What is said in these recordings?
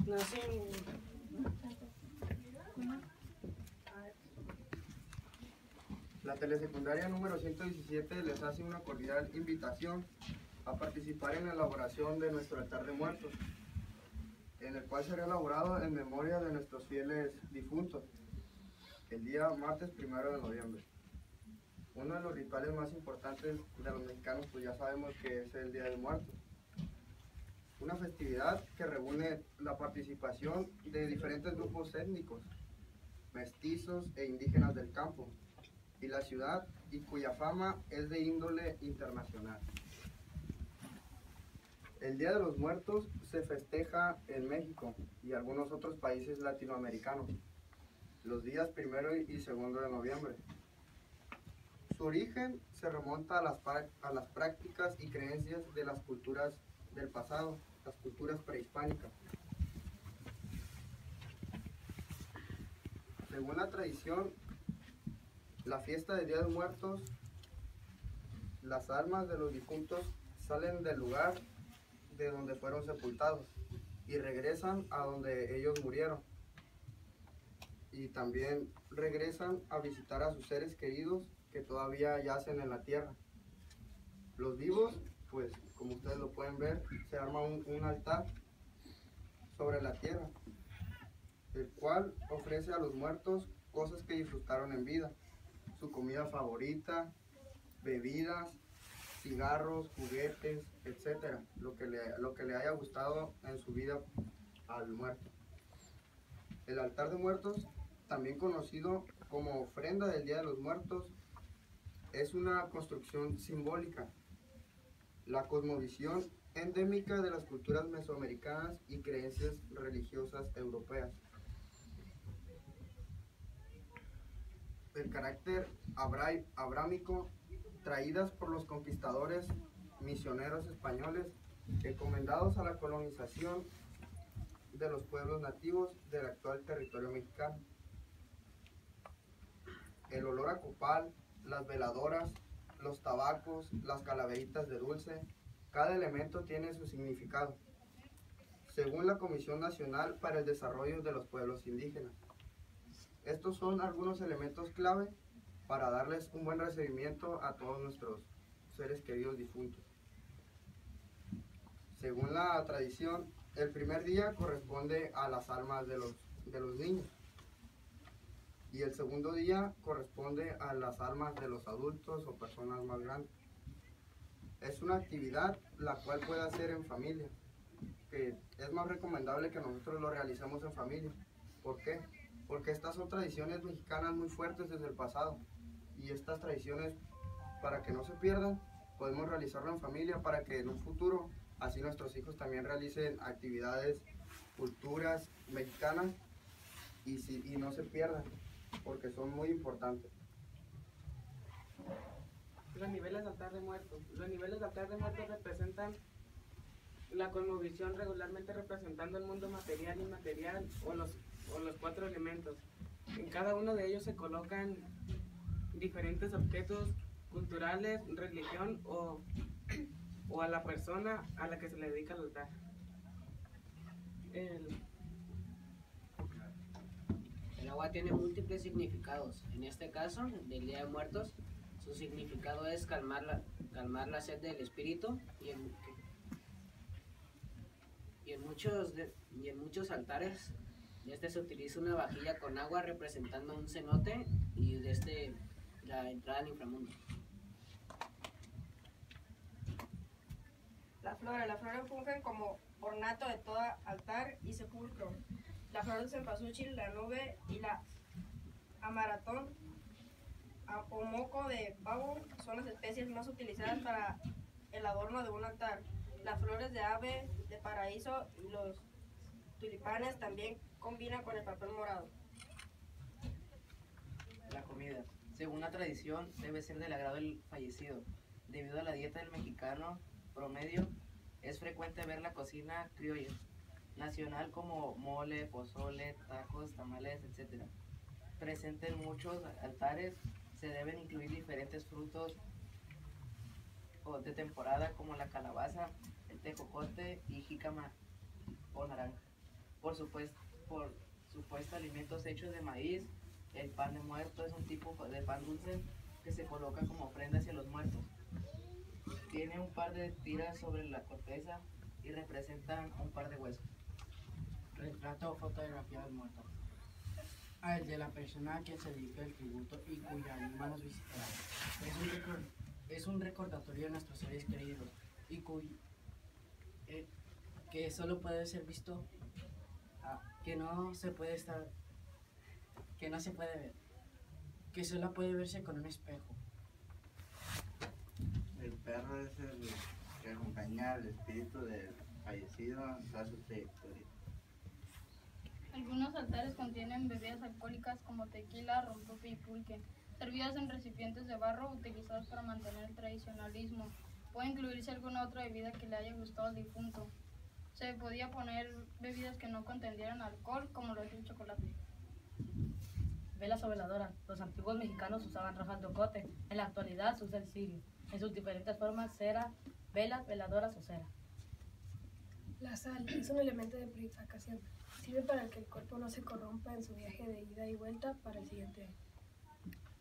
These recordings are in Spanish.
Nací La telesecundaria número 117 les hace una cordial invitación a participar en la elaboración de nuestro altar de muertos, en el cual será elaborado en memoria de nuestros fieles difuntos, el día martes 1 de noviembre. Uno de los rituales más importantes de los mexicanos, pues ya sabemos que es el Día de Muertos. Una festividad que reúne la participación de diferentes grupos étnicos, mestizos e indígenas del campo, y la ciudad, y cuya fama es de índole internacional. El Día de los Muertos se festeja en México y algunos otros países latinoamericanos, los días 1 y 2 de noviembre. Su origen se remonta a las prácticas y creencias de las culturas del pasado, las culturas prehispánicas. Según la tradición, la fiesta del Día de Muertos, las almas de los difuntos salen del lugar de donde fueron sepultados y regresan a donde ellos murieron. Y también regresan a visitar a sus seres queridos que todavía yacen en la tierra. Los vivos, pues como ustedes lo pueden ver, se arma un altar sobre la tierra, el cual ofrece a los muertos cosas que disfrutaron en vida, su comida favorita, bebidas, cigarros, juguetes, etcétera, lo que le haya gustado en su vida al muerto. El altar de muertos, también conocido como ofrenda del Día de los Muertos, es una construcción simbólica, la cosmovisión endémica de las culturas mesoamericanas y creencias religiosas europeas. El carácter abrámico, traídas por los conquistadores misioneros españoles, encomendados a la colonización de los pueblos nativos del actual territorio mexicano. El olor a copal, las veladoras, los tabacos, las calaveritas de dulce, cada elemento tiene su significado, según la Comisión Nacional para el Desarrollo de los Pueblos Indígenas. Estos son algunos elementos clave para darles un buen recibimiento a todos nuestros seres queridos difuntos. Según la tradición, el primer día corresponde a las almas de los niños y el segundo día corresponde a las almas de los adultos o personas más grandes. Es una actividad la cual puede hacer en familia, que es más recomendable que nosotros lo realicemos en familia. ¿Por qué? Porque estas son tradiciones mexicanas muy fuertes desde el pasado, y estas tradiciones, para que no se pierdan, podemos realizarlo en familia para que en un futuro así nuestros hijos también realicen actividades, culturas mexicanas y no se pierdan, porque son muy importantes. los niveles de altar de muertos. Los niveles de altar de muertos representan la cosmovisión, regularmente representando el mundo material e inmaterial o los 4 elementos. En cada uno de ellos se colocan diferentes objetos culturales, religión o a la persona a la que se le dedica el altar. El agua tiene múltiples significados. En este caso, del Día de Muertos, su significado es calmar la sed del espíritu y en muchos altares se utiliza una vajilla con agua representando un cenote y la entrada al inframundo. Las flores fungen como ornato de todo altar y sepulcro. La flor de cempasúchil, la nube y la amaratón o moco de pavo son las especies más utilizadas para el adorno de un altar. Las flores de ave de paraíso y los tulipanes también combinan con el papel morado. La comida, según la tradición, debe ser del agrado del fallecido. Debido a la dieta del mexicano promedio, es frecuente ver la cocina criolla nacional como mole, pozole, tacos, tamales, etc. Presente en muchos altares, se deben incluir diferentes frutos de temporada como la calabaza, el tejocote y jícama o naranja. por supuesto alimentos hechos de maíz. El pan de muerto es un tipo de pan dulce que se coloca como ofrenda hacia los muertos. Tiene un par de tiras sobre la corteza y representan un par de huesos. Retrato o fotografía del muerto. A el de la persona a quien se dedica el tributo y cuya alma nos visitará. Es un recordatorio de nuestros seres queridos y que solo puede ser visto, que no se puede ver, que solo puede verse con un espejo. El perro es el que acompaña al espíritu del fallecido en toda su trayectoria. Algunos altares contienen bebidas alcohólicas como tequila, rompope y pulque, servidas en recipientes de barro utilizados para mantener el tradicionalismo. Puede incluirse alguna otra bebida que le haya gustado al difunto. Se podía poner bebidas que no contendieran alcohol, como lo es el chocolate. Velas o veladoras. Los antiguos mexicanos usaban rajas de ocote. En la actualidad se usa el cirio. En sus diferentes formas, cera, velas, veladoras o cera. La sal es un elemento de purificación. Sirve para que el cuerpo no se corrompa en su viaje de ida y vuelta para el siguiente año.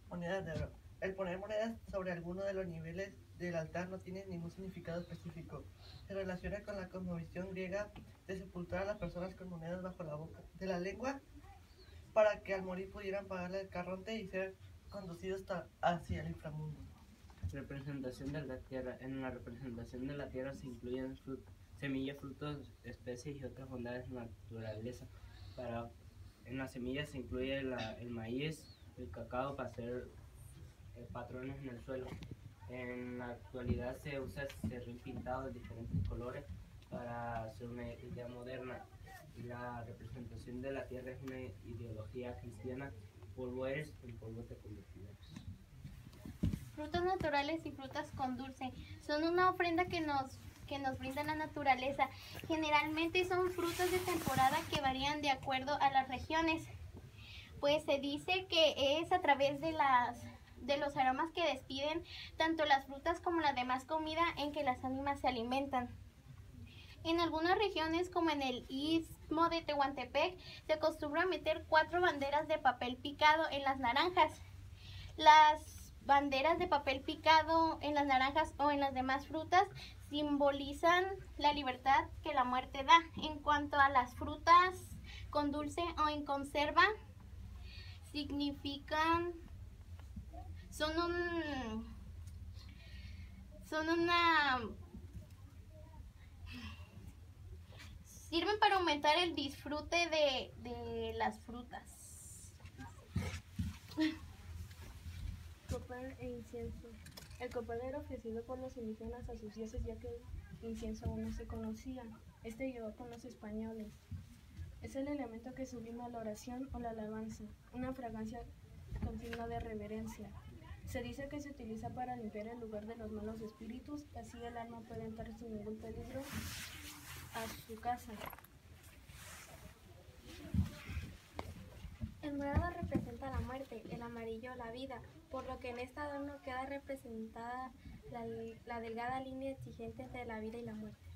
Monedas de oro. El poner monedas sobre alguno de los niveles del altar no tiene ningún significado específico. Se relaciona con la cosmovisión griega de sepultar a las personas con monedas bajo la boca de la lengua para que al morir pudieran pagarle el carronte y ser conducidos hacia el inframundo. Representación de la tierra. En la representación de la tierra se incluyen semillas, frutos, especies y otras bondades de la naturaleza. En las semillas se incluye el maíz, el cacao para hacer patrones en el suelo. En la actualidad se usa serrín pintado de diferentes colores para hacer una idea moderna. La representación de la tierra es una ideología cristiana. Polvo eres, en polvo te convertirás. Frutos naturales y frutas con dulce son una ofrenda que nos brinda la naturaleza. Generalmente son frutos de temporada que varían de acuerdo a las regiones. Pues se dice que es a través de los aromas que despiden tanto las frutas como la demás comida en que las ánimas se alimentan. En algunas regiones, como en el istmo de Tehuantepec, se acostumbra meter 4 banderas de papel picado en las naranjas. Las banderas de papel picado en las naranjas o en las demás frutas simbolizan la libertad que la muerte da. En cuanto a las frutas con dulce o en conserva, significan sirven para aumentar el disfrute de las frutas. Copal e incienso. El copal era ofrecido por los indígenas a sus dioses, ya que el incienso aún no se conocía. Este llegó con los españoles. Es el elemento que sublima la oración o la alabanza, una fragancia con signo de reverencia. Se dice que se utiliza para limpiar el lugar de los malos espíritus, así el alma puede entrar sin ningún peligro a su casa. El morado representa la muerte, el amarillo la vida, por lo que en este adorno queda representada la delgada línea exigente entre la vida y la muerte.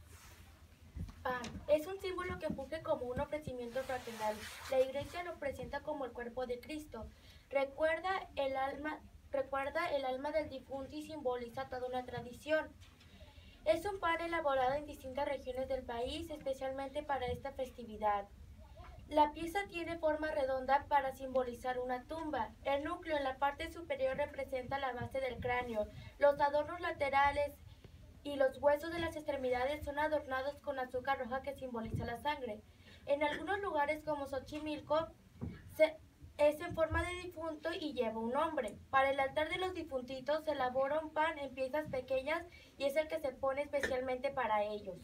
Pan es un símbolo que funge como un ofrecimiento fraternal. La iglesia lo presenta como el cuerpo de Cristo. Recuerda el alma del difunto y simboliza toda una tradición. Es un pan elaborado en distintas regiones del país, especialmente para esta festividad. La pieza tiene forma redonda para simbolizar una tumba. El núcleo en la parte superior representa la base del cráneo. Los adornos laterales y los huesos de las extremidades son adornados con azúcar roja que simboliza la sangre. En algunos lugares como Xochimilco es en forma de difunto y lleva un nombre. Para el altar de los difuntitos se elabora un pan en piezas pequeñas y es el que se pone especialmente para ellos.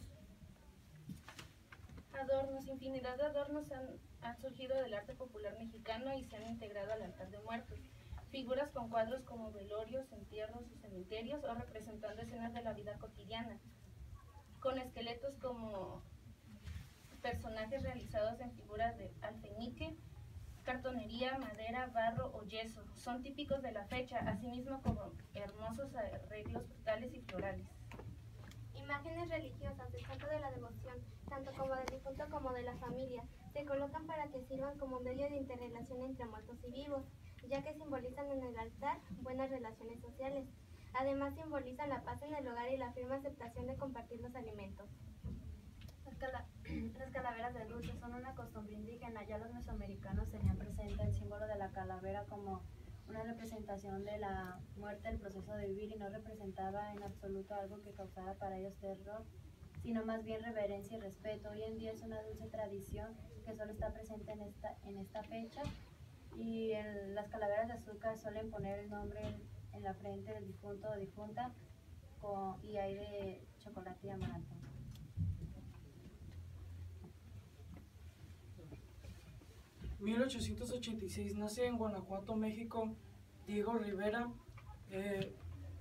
Adornos. Infinidad de adornos han surgido del arte popular mexicano y se han integrado al altar de muertos. Figuras con cuadros como velorios, entierros y cementerios o representando escenas de la vida cotidiana. Con esqueletos como personajes realizados en figuras de alfeñique, cartonería, madera, barro o yeso. Son típicos de la fecha, asimismo como hermosos arreglos frutales y florales. Imágenes religiosas, destaca de la devoción, tanto como del difunto como de la familia. Se Se colocan para que sirvan como medio de interrelación entre muertos y vivos, ya que simbolizan en el altar buenas relaciones sociales. Además simbolizan la paz en el hogar y la firme aceptación de compartir los alimentos. Las calaveras de dulce son una costumbre indígena. Ya los mesoamericanos tenían presente el símbolo de la calavera como una representación de la muerte, el proceso de vivir, y no representaba en absoluto algo que causara para ellos terror, sino más bien reverencia y respeto. Hoy en día es una dulce tradición que solo está presente en esta fecha, y en las calaveras de azúcar suelen poner el nombre en la frente del difunto o difunta y hay de chocolate y amaranto. En 1886 nace en Guanajuato, México, Diego Rivera.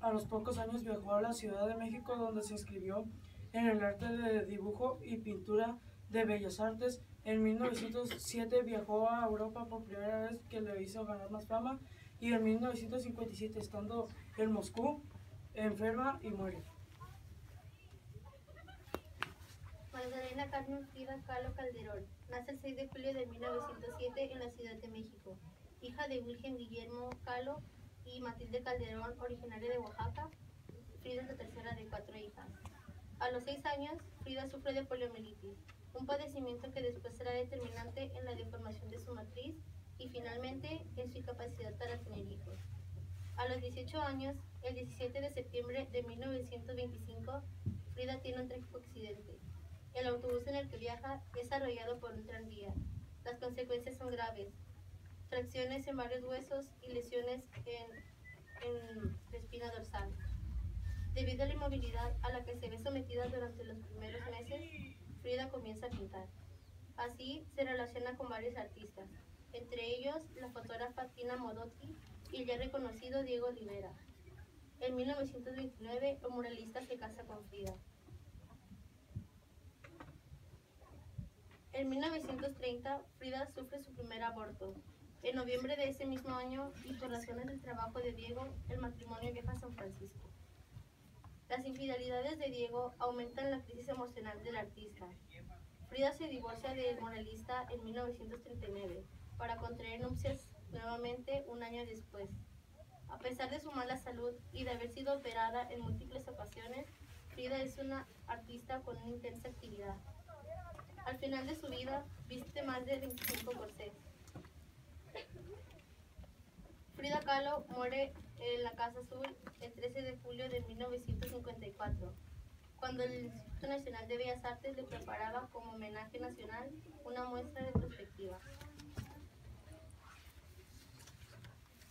A los pocos años viajó a la Ciudad de México, donde se inscribió en el arte de dibujo y pintura de Bellas Artes. En 1907 viajó a Europa por primera vez, que le hizo ganar más fama, y en 1957, estando en Moscú, enferma y muere. Magdalena Carmen Frida Kahlo Calderón nace el 6 de julio de 1907 en la Ciudad de México, hija de Wilhelm Guillermo Kahlo y Matilde Calderón, originaria de Oaxaca. Frida es la tercera de 4 hijas. A los 6 años, Frida sufre de poliomielitis, un padecimiento que después será determinante en la deformación de su matriz y finalmente en su incapacidad para tener hijos. A los 18 años, el 17 de septiembre de 1925, Frida tiene un trágico accidente. El autobús en el que viaja es arrollado por un tranvía. Las consecuencias son graves: fracciones en varios huesos y lesiones en la espina dorsal. Debido a la inmovilidad a la que se ve sometida durante los primeros meses, Frida comienza a pintar. Así se relaciona con varios artistas, entre ellos la fotógrafa Tina Modotti y el ya reconocido Diego Rivera. En 1929, el muralista se casa con Frida. En 1930, Frida sufre su primer aborto. En noviembre de ese mismo año, y por razones del trabajo de Diego, el matrimonio viaja a San Francisco. Las infidelidades de Diego aumentan la crisis emocional del artista. Frida se divorcia del muralista en 1939 para contraer nupcias nuevamente un año después. A pesar de su mala salud y de haber sido operada en múltiples ocasiones, Frida es una artista con una intensa actividad. Al final de su vida, viste más de 25 corsés. Frida Kahlo muere en la Casa Azul el 13 de julio de 1954, cuando el Instituto Nacional de Bellas Artes le preparaba como homenaje nacional una muestra de perspectiva.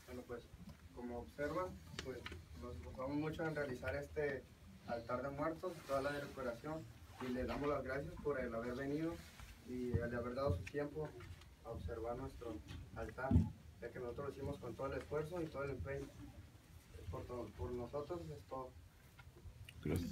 Bueno, pues, como observan, pues nos esforzamos mucho en realizar este altar de muertos, toda la decoración, y le damos las gracias por el haber venido y el haber dado su tiempo a observar nuestro altar, ya que nosotros lo hicimos con todo el esfuerzo y todo el empeño. Por nosotros es todo. Gracias.